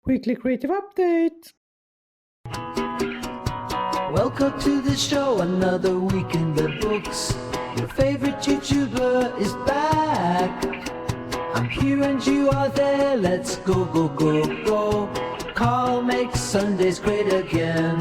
Weekly Creative Update. Welcome to the show, another week in the books. Your favorite YouTuber is back. I'm here and you are there, let's go, go, go, go. Carl makes Sundays great again.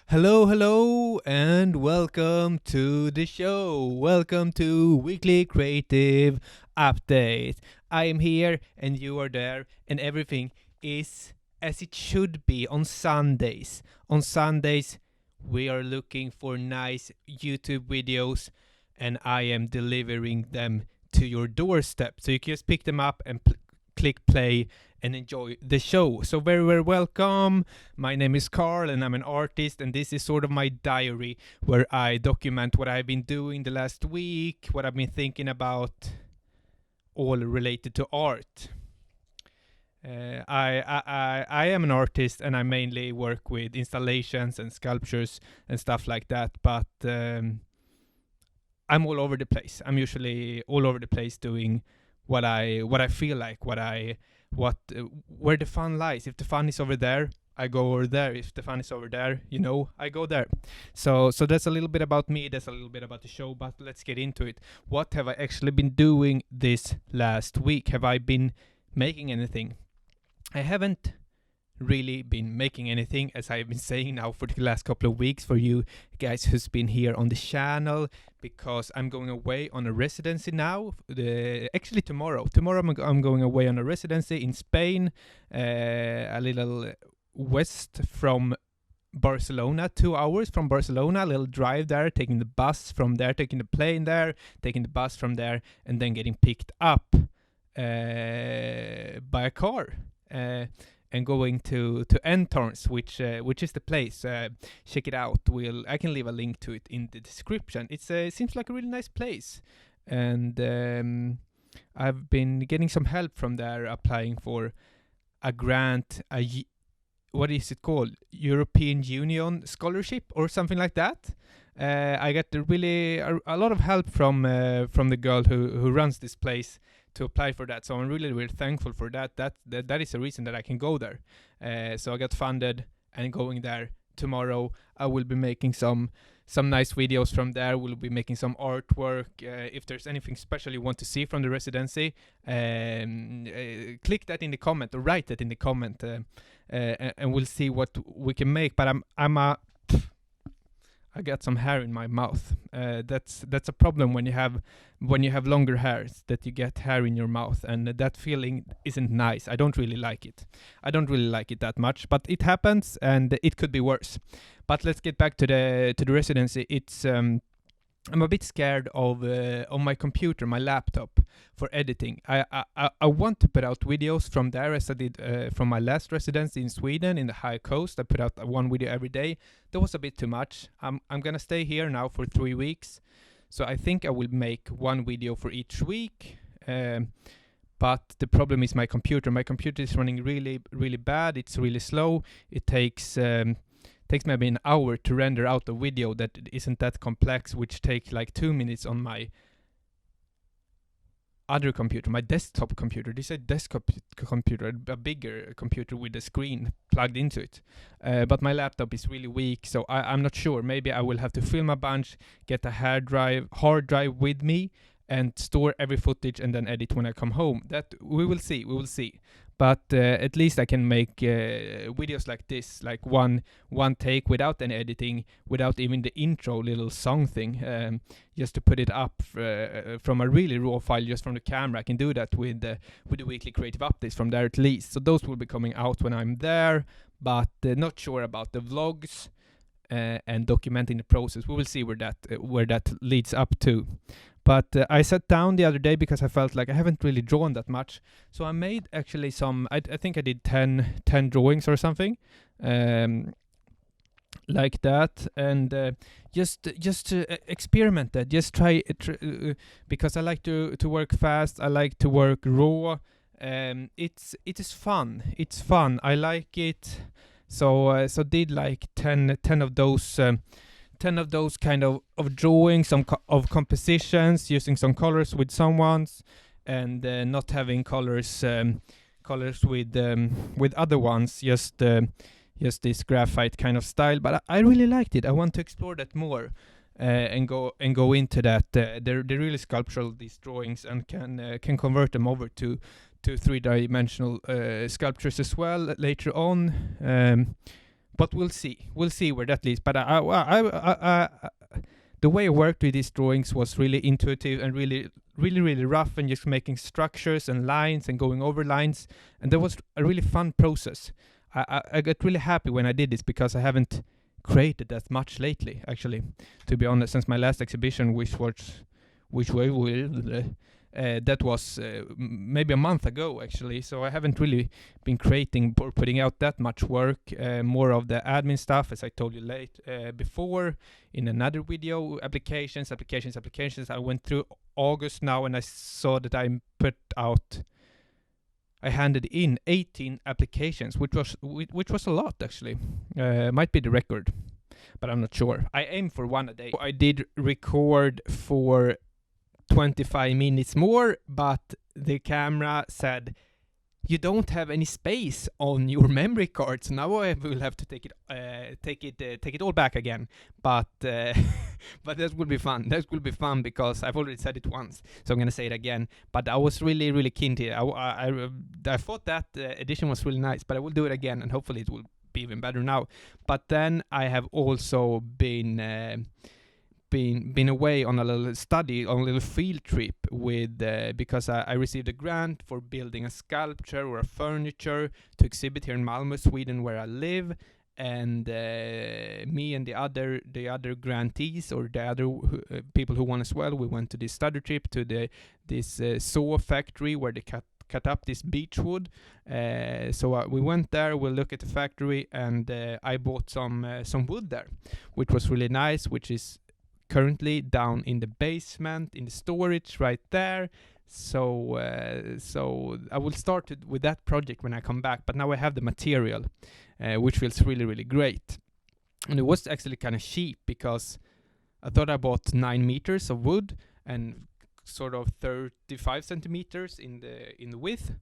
Hello, and welcome to the show. Welcome to Weekly Creative Update. I am here and you are there, and everything is as it should be on Sundays. On Sundays, we are looking for nice YouTube videos, and I am delivering them to your doorstep. So you can just pick them up and click play and enjoy the show. So very, very welcome. My name is Carl and I'm an artist, and this is sort of my diary where I document what I've been doing the last week, what I've been thinking about, all related to art. I am an artist and I mainly work with installations and sculptures and stuff like that, but I'm all over the place. I'm usually all over the place doing what I feel like, where the fun lies. If the fun is over there, I go over there. If the fun is over there, I go there. So that's a little bit about me. That's a little bit about the show, but let's get into it. What have I actually been doing this last week? Have I been making anything? I haven't really been making anything, as I've been saying now for the last couple of weeks for you guys who's been here on the channel, because I'm going away on a residency now. Actually tomorrow I'm going away on a residency in Spain, a little west from Barcelona, 2 hours from Barcelona, a little drive there, taking the bus from there, taking the plane there, taking the bus from there, and then getting picked up by a car. And going to Entorns, which is the place. Check it out. I can leave a link to it in the description. It seems like a really nice place, and I've been getting some help from there, applying for a grant. What is it called? European Union scholarship or something like that. I got a lot of help from the girl who runs this place to apply for that, so I'm really, really thankful for that. That is the reason that I can go there. So I got funded and going there tomorrow. I will be making some nice videos from there. We'll be making some artwork. If there's anything special you want to see from the residency, click that in the comment or write that in the comment, and we'll see what we can make. But I got some hair in my mouth. That's a problem when you have longer hairs, that you get hair in your mouth, and that feeling isn't nice. I don't really like it. I don't really like it that much, but it happens, and it could be worse. But let's get back to the residency. It's I'm a bit scared of my computer, my laptop, for editing. I want to put out videos from there, as I did from my last residency in Sweden, in the high coast. I put out one video every day. That was a bit too much. I'm gonna stay here now for 3 weeks, so I think I will make one video for each week. But the problem is my computer. My computer is running really, really bad. It's really slow. It takes maybe an hour to render out a video that isn't that complex, which takes like 2 minutes on my other computer, my desktop computer. This is a desktop computer, a bigger computer with a screen plugged into it. But my laptop is really weak, so I'm not sure. Maybe I will have to film a bunch, get a hard drive with me, and store every footage and then edit when I come home. That we will see. But at least I can make videos like this, like one take without any editing, without even the intro little song thing, just to put it up from a really raw file, just from the camera. I can do that with the weekly creative updates from there at least. So those will be coming out when I'm there, but not sure about the vlogs and documenting the process. We will see where that leads up to. But I sat down the other day because I felt like I haven't really drawn that much. So I made actually I think I did 10 drawings or something. Like that, and just experiment that. Just try it, because I like to work fast. I like to work raw. It is fun. It's fun. I like it. So did like 10 of those 10 of those kind of drawings, some of compositions, using some colors with some ones, and not having colors with other ones, just this graphite kind of style. But I really liked it. I want to explore that more. And go into that. They're really sculptural, these drawings, and can convert them over to 3-dimensional sculptures as well later on. But we'll see where that leads. But the way I worked with these drawings was really intuitive and really rough, and just making structures and lines and going over lines. And that was a really fun process. I got really happy when I did this, because I haven't created that much lately, actually, to be honest, since my last exhibition, that was maybe a month ago, actually. So I haven't really been creating or putting out that much work. More of the admin stuff, as I told you before in another video. Applications. I went through August now, and I saw that I handed in 18 applications, which was a lot, actually. Might be the record, but I'm not sure. I aim for one a day. I did record for 25 minutes more, but the camera said, "You don't have any space on your memory card, so now I will have to take it all back again." But but that will be fun. That will be fun, because I've already said it once, so I'm gonna say it again. But I was really keen to it. I thought that edition was really nice, but I will do it again, and hopefully it will be even better now. But then I have also been away on a little study, on a little field trip with because I received a grant for building a sculpture or a furniture to exhibit here in Malmö, Sweden, where I live. And me and the other grantees, or the other people who won as well, we went to this study trip to this saw factory where they cut up this beech wood. So we went there, we'll look at the factory, and I bought some wood there, which was really nice, which is currently down in the basement in the storage right there. So I will start with that project when I come back, but now I have the material, which feels really great. And it was actually kind of cheap, because I thought I bought 9 meters of wood and sort of 35 centimeters in the width,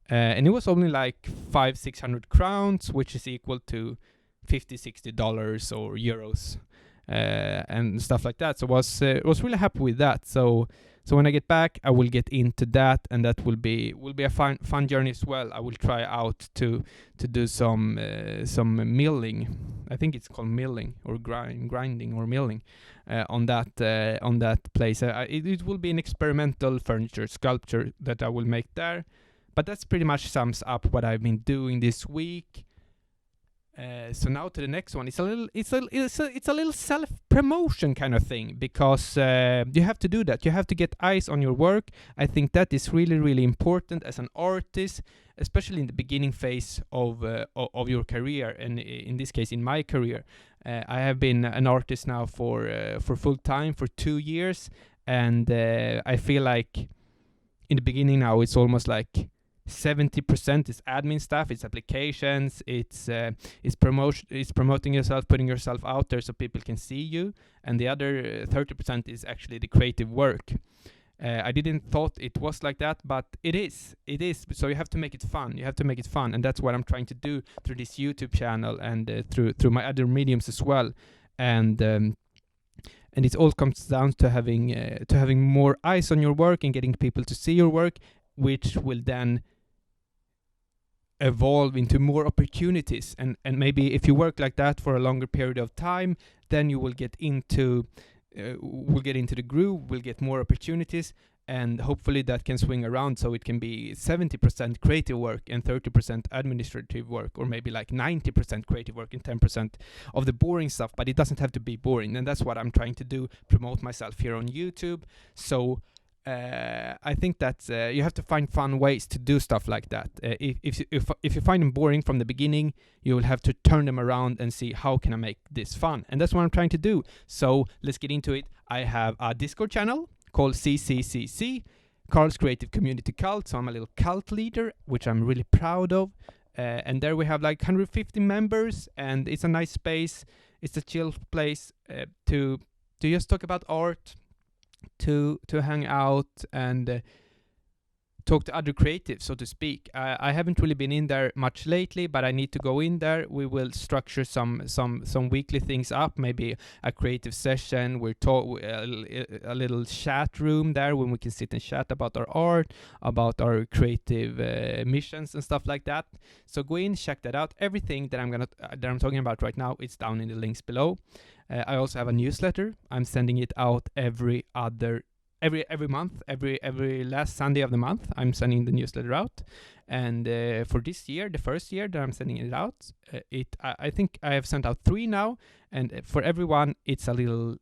and it was only like 500-600 crowns, which is equal to $50-60 or euros. And stuff like that. So was really happy with that. So when I get back, I will get into that, and that will be a fun journey as well. I will try out to do some milling. I think it's called milling, or grinding or milling on that place. It will be an experimental furniture sculpture that I will make there. But that's pretty much sums up what I've been doing this week. So now to the next one. It's a little self-promotion kind of thing, because you have to do that. You have to get eyes on your work. I think that is really important as an artist, especially in the beginning phase of your career, and in this case, in my career. I have been an artist now for full time for 2 years, and I feel like in the beginning now it's almost like 70% is admin stuff, it's applications, it's promoting yourself, putting yourself out there so people can see you, and the other 30% is actually the creative work. I didn't thought it was like that, but it is. So you have to make it fun. And that's what I'm trying to do through this YouTube channel, and through my other mediums as well. And it all comes down to having more eyes on your work and getting people to see your work, which will then evolve into more opportunities. And maybe if you work like that for a longer period of time, then you will get into the groove, will get more opportunities, and hopefully that can swing around, so it can be 70% creative work and 30% administrative work, or maybe like 90% creative work and 10% of the boring stuff. But it doesn't have to be boring, and that's what I'm trying to do, promote myself here on YouTube. So I think that you have to find fun ways to do stuff like that. If you find them boring from the beginning, you will have to turn them around and see, how can I make this fun? And that's what I'm trying to do. So let's get into it. I have a Discord channel called CCCC, Carl's Creative Community Cult. So I'm a little cult leader, which I'm really proud of. And there we have like 150 members, and it's a nice space. It's a chill place to just talk about art, to hang out and talk to other creatives, so to speak. I haven't really been in there much lately, but I need to go in there. We will structure some weekly things up, maybe a creative session. We're a little chat room there when we can sit and chat about our art, about our creative missions and stuff like that. So go in, check that out. Everything that I'm talking about right now, it's down in the links below. I also have a newsletter. I'm sending it out every month, every last Sunday of the month. I'm sending the newsletter out, and for this year, the first year that I'm sending it out, I think I have sent out 3 now, and for everyone it's a little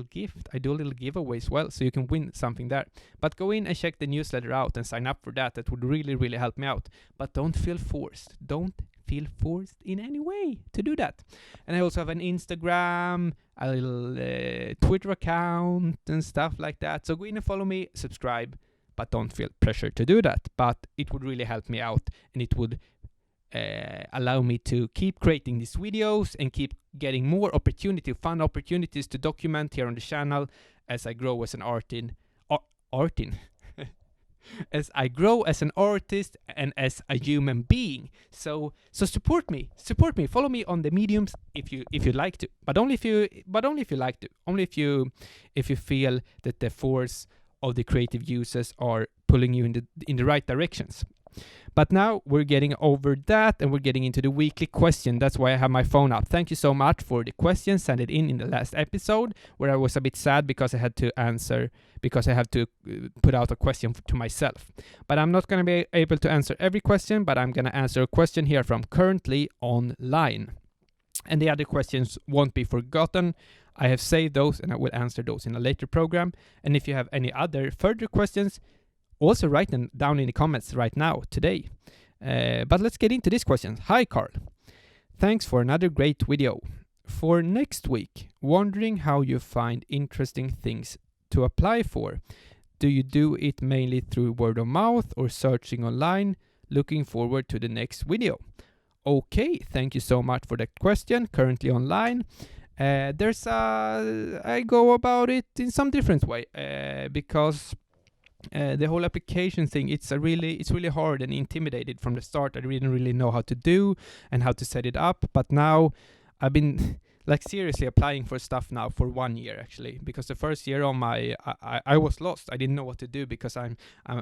gift. I do a little giveaway as well, so you can win something there. But go in and check the newsletter out and sign up for that. That would really, really help me out. But don't feel forced. Don't feel forced in any way to do that. And I also have an Instagram, a little Twitter account and stuff like that. So go in and follow me, subscribe, but don't feel pressure to do that. But it would really help me out, and it would allow me to keep creating these videos and keep getting more fun opportunities to document here on the channel as I grow as an as I grow as an artist and as a human being. So support me, follow me on the mediums if you like to, but only if you like to, only if you feel that the force of the creative uses are pulling you in the right directions. But now we're getting over that, and we're getting into the weekly question. That's why I have my phone up. Thank you so much for the questions sent it in the last episode, where I was a bit sad because I had to put out a question to myself. But I'm not going to be able to answer every question, but I'm going to answer a question here from Currently Online. And the other questions won't be forgotten. I have saved those, and I will answer those in a later program. And if you have any other further questions, also write them down in the comments right now, today. But let's get into this question. Hi, Carl. Thanks for another great video. For next week, wondering how you find interesting things to apply for. Do you do it mainly through word of mouth or searching online? Looking forward to the next video. Okay, thank you so much for that question. Currently Online. I go about it in some different way because the whole application thing, it's really hard and intimidated from the start. I didn't really know how to do and how to set it up, but now I've been seriously applying for stuff now for 1 year actually, because the first year on I was lost. I didn't know what to do because I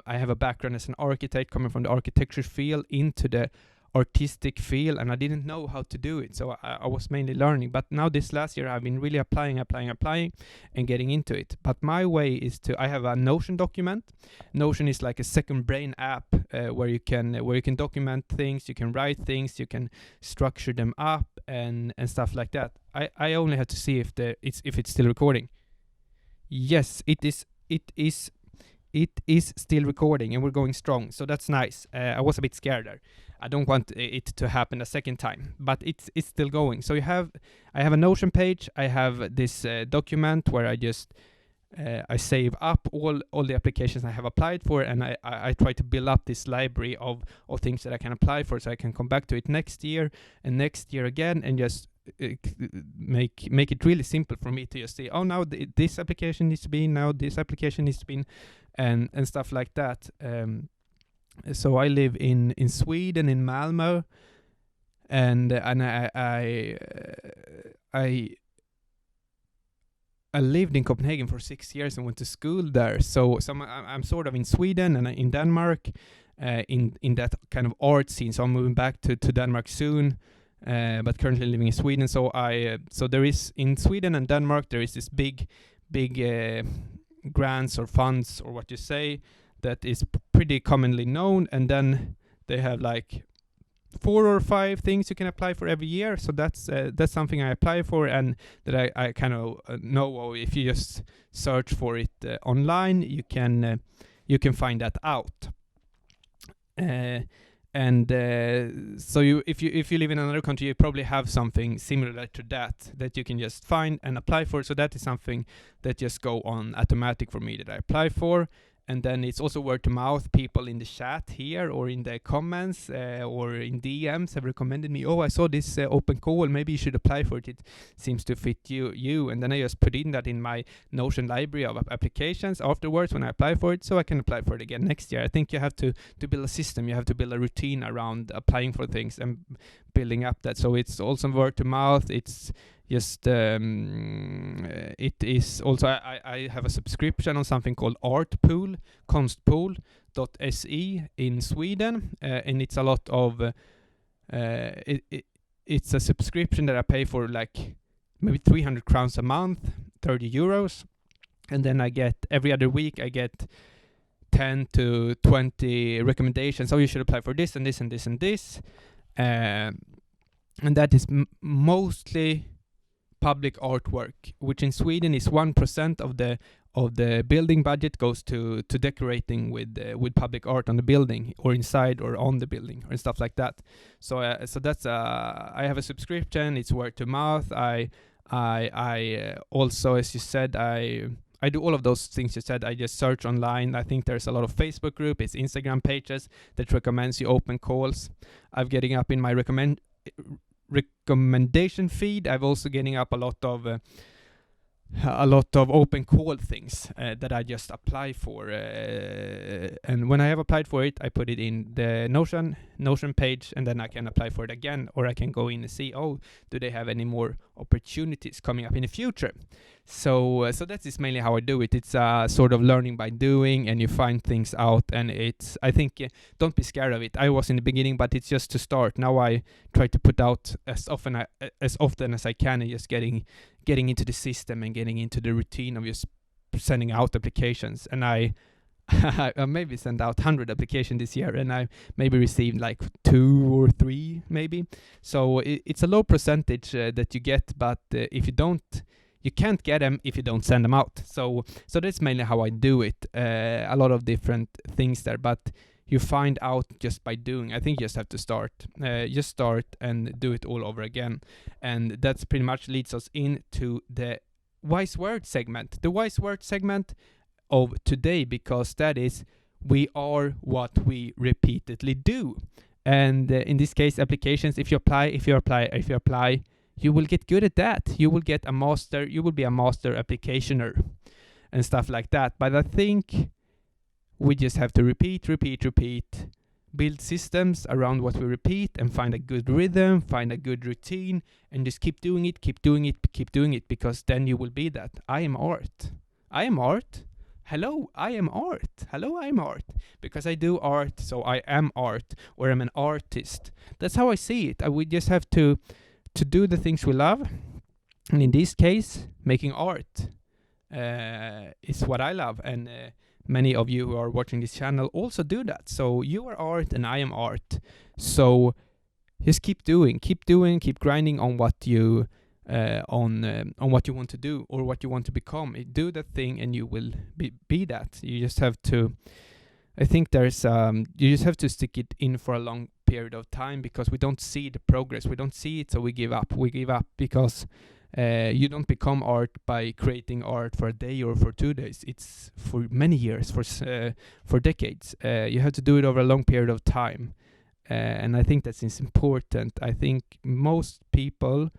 have a background as an architect, coming from the architecture field into the artistic feel, and I didn't know how to do it, so I was mainly learning. But now this last year I've been really applying and getting into it. But my way is I have a Notion document. Notion is like a second brain app where you can document things, you can write things, you can structure them up and stuff like that. I only have to see if it's still recording. Yes, it is still recording, and we're going strong, so that's nice. I was a bit scared there. I don't want it to happen a second time, but it's still going. So I have a Notion page. I have this document where I just I save up all the applications I have applied for, and I try to build up this library of things that I can apply for, so I can come back to it next year and next year again, and just make it really simple for me to just say, oh, now this application needs to be in, now this application needs to be in, and stuff like that. So I live in Sweden, in Malmö, and I lived in Copenhagen for 6 years and went to school there. So I'm sort of in Sweden and in Denmark, in that kind of art scene. So I'm moving back to Denmark soon, but currently living in Sweden. So there is, in Sweden and Denmark, there is this big grants or funds, or what you say, that is pretty commonly known, and then they have 4 or 5 things you can apply for every year. So that's something I apply for, and that I kind of know if you just search for it online, you can find that out. So if you live in another country, you probably have something similar to that you can just find and apply for. So that is something that just go on automatic for me, that I apply for. and then it's also word to mouth. People in the chat here or in the comments or in DMs have recommended me, oh, I saw this open call, maybe you should apply for it, it seems to fit you, and then I just put in that in my Notion library of applications afterwards when I apply for it, so I can apply for it again next year. I think you have to build a system, you have to build a routine around applying for things and building up that. So it's also word to mouth. It's just it is also I have a subscription on something called Artpool, konstpool.se in Sweden, and it's a lot of it's a subscription that I pay for like maybe 300 crowns a month, 30 euros, and then I get every other week I get 10 to 20 recommendations. Oh, you should apply for this and this and this and this, and that is mostly public artwork, which in Sweden is 1% of the building budget goes to decorating with public art on the building or inside or on the building or stuff like that. So that's I have a subscription. It's word to mouth. I also, as you said, I do all of those things you said. I just search online. I think there's a lot of Facebook group, it's Instagram pages that recommends you open calls. I'm getting up in my recommendation feed. I've also getting up a lot of open call things that I just apply for, and when I have applied for it, I put it in the Notion page, and then I can apply for it again, or I can go in and see, oh, do they have any more opportunities coming up in the future? So that is mainly how I do it. It's sort of learning by doing, and you find things out, and it's, I think, don't be scared of it. I was in the beginning, but it's just to start. Now I try to put out as often as I can, and just getting into the system and getting into the routine of just sending out applications. And I maybe sent out 100 applications this year, and I maybe received like 2 or 3 maybe. So it's a low percentage that you get, but if you don't, you can't get them if you don't send them out. So that's mainly how I do it. A lot of different things there, but you find out just by doing. I think you just have to start. Just start and do it all over again. And that's pretty much leads us into the wise word segment. The wise word segment of today, because that is, we are what we repeatedly do. And in this case, applications, if you apply, you will get good at that. You will get a master, you will be a master applicationer and stuff like that. But I think we just have to repeat, build systems around what we repeat, and find a good rhythm, find a good routine, and just keep doing it, because then you will be that. I am art. Hello, I am art. Because I do art, so I am art, or I'm an artist. That's how I see it. We just have to do the things we love, and in this case, making art is what I love, and many of you who are watching this channel also do that. So you are art and I am art. So just keep grinding on what you on what you want to do or what you want to become. Do that thing and you will be that. You just have to, I think there's you just have to stick it in for a long period of time, because we don't see the progress, we don't see it, so we give up because you don't become art by creating art for a day or for 2 days. It's for many years, for decades. You have to do it over a long period of time, and I think that's important. I think most people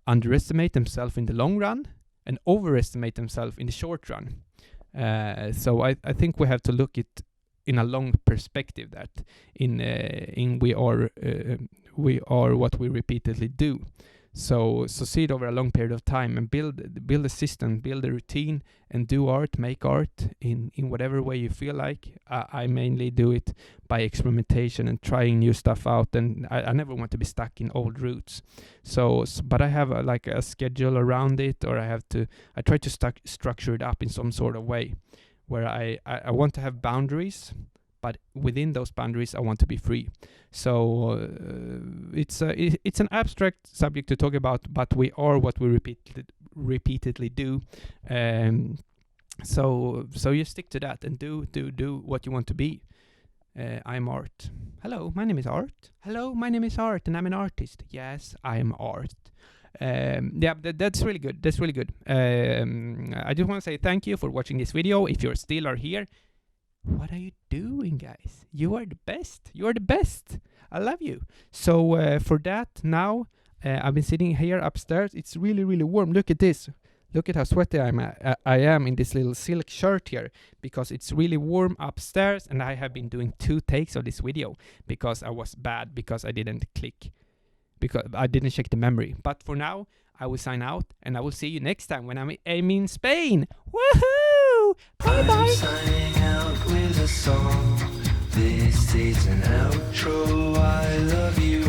underestimate themselves in the long run and overestimate themselves in the short run. So I think we have to look at in a long perspective, that in we are what we repeatedly do. So see it over a long period of time and build a system, build a routine, and do art, make art in whatever way you feel like. I mainly do it by experimentation and trying new stuff out, and I never want to be stuck in old roots. But I have a schedule around it, or I try to structure it up in some sort of way where I want to have boundaries, but within those boundaries I want to be free. So it's an abstract subject to talk about, but we are what we repeatedly do. So you stick to that and do what you want to be. I'm art. Hello, my name is Art. Hello, my name is Art, and I'm an artist. Yes, I am art. That's really good. I just want to say thank you for watching this video. If you're still are here, What are you doing, guys? You are the best. You are the best. I love you. So for that, now I've been sitting here upstairs. It's really, really warm. Look at this. Look at how sweaty I am in this little silk shirt here, because it's really warm upstairs, and I have been doing 2 takes of this video because I was bad, because I didn't click, because I didn't check the memory. But for now, I will sign out, and I will see you next time when I'm in Spain. Woohoo! Bye bye! I'm signing out with a song. This is an outro. I love you.